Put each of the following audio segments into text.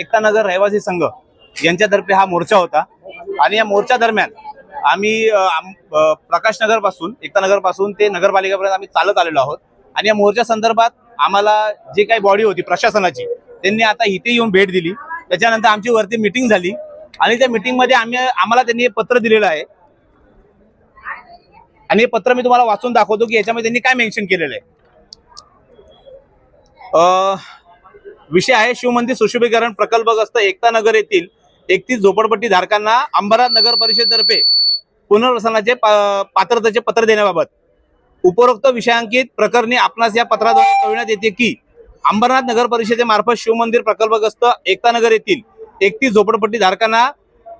एकता नगर रहिवासी संघ यांच्यातर्फे हा मोर्चा होता आणि या मोर्चा दरम्यान आम्ही प्रकाश नगर पासून एकता नगर पासून ते नगरपालिकेपर्यंत आम्ही चालत आलेलो आहोत। आणि या मोर्चा संदर्भात आम्हाला जी काही बॉडी होती प्रशासनाची त्यांनी आता इथे येऊन भेट दिली। त्याच्यानंतर आमची वरती मीटिंग झाली आणि त्या मीटिंग मध्ये आम्हाला त्यांनी पत्र दिलेलं आहे आणि हे पत्र मी तुम्हाला वाचून दाखवतो की याच्यामध्ये त्यांनी काय मेन्शन केलेलं आहे। विषय आहे शिवमंदिर सुशोभीकरण प्रकल्पग्रस्त एकता नगर येथील 31 झोपडपट्टी धारकांना अंबरनाथ नगर परिषदेतर्फे पुनर्वसनाचे पात्रतेचे पत्र देण्याबाबत उपरोक्त विषयांकित प्रकरणी आपणास या पत्राद्वारे कळविण्यात येते की अंबरनाथ नगर परिषदेमार्फत शिवमंदिर प्रकल्पग्रस्त एकता नगर येथील 31 झोपडपट्टी धारकांना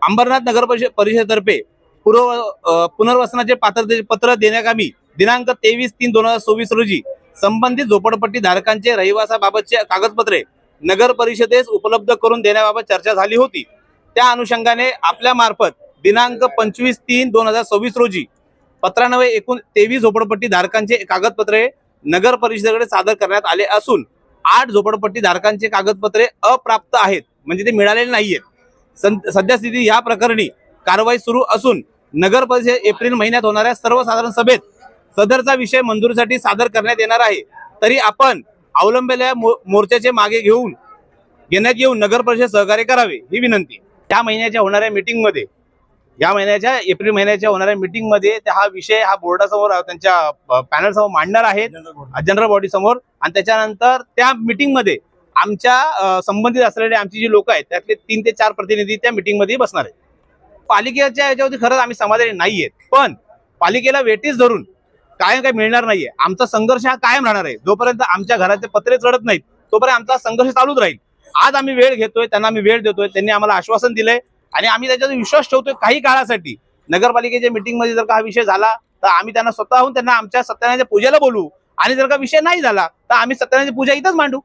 अंबरनाथ नगर परिषदेतर्फे पुनर्वसनाचे पात्रतेचे पत्र देण्याकामी दिनांक 23/3/2024 रोजी संबंधित झोपडपट्टी धारकांचे रहिवासाबाबतचे कागदपत्रे नगर परिषदेस उपलब्ध करून देण्याबाबत चर्चा झाली होती। त्या अनुषंगाने आपल्या मार्फत दिनांक 25/3/2026 रोजी पत्रान्वये एकूण 23 झोपडपट्टी धारकांचे कागदपत्रे नगर परिषदेकडे सादर करण्यात आले असून 8 झोपडपट्टी धारकांचे कागदपत्रे अप्राप्त आहेत, म्हणजे ते मिळालेले नाहीयेत। सद्यस्थिती या प्रकरणी कारवाई सुरू असून नगर परिषद एप्रिल महिन्यात होणाऱ्या सर्वसाधारण सभेत सदरचा विषय मंजुरीसाठी सादर करण्यात येणार आहे। तरी आपण अवलंबलेल्या मोर्चाचे मागे घेण्यात येऊन नगर परिषद सहकार्य करावे ही विनंती। त्या महिन्याच्या होणाऱ्या मीटिंग मध्ये एप्रिल महिन्याच्या होणाऱ्या मीटिंग मध्ये हा विषय हा बोर्डासमोर त्यांच्या पॅनल समोर मांडणार आहेत, जनरल बॉडी समोर। आणि त्याच्यानंतर त्या मीटिंग मध्ये आमच्या संबंधित असलेले आमची जी लोक आहेत त्यातले 3 ते 4 प्रतिनिधी त्या मीटिंग मध्ये बसणार आहेत। पालिकेच्या याच्यावरती खरंच आम्ही समाधानी नाहीयेत, पण पालिकेला वेटीस धरून कायम काही मिळणार नाहीये। आमचा संघर्ष हा कायम राहणार आहे। जोपर्यंत आमच्या घराचे पत्रे चढत नाहीत तोपर्यंत आमचा संघर्ष चालूच राहील। आज आम्ही वेळ घेतोय, त्यांना आम्ही वेळ देतोय, त्यांनी आम्हाला आश्वासन दिलंय आणि आम्ही त्याच्यावर विश्वास ठेवतोय काही काळासाठी। नगरपालिकेच्या मीटिंग मध्ये जर का हा विषय झाला तर आम्ही त्यांना स्वतःहून आमच्या सत्यनारायणाच्या पूजेला बोलवू आणि जर का विषय नाही झाला तर आम्ही सत्यनारायणाची पूजा इथंच मांडू।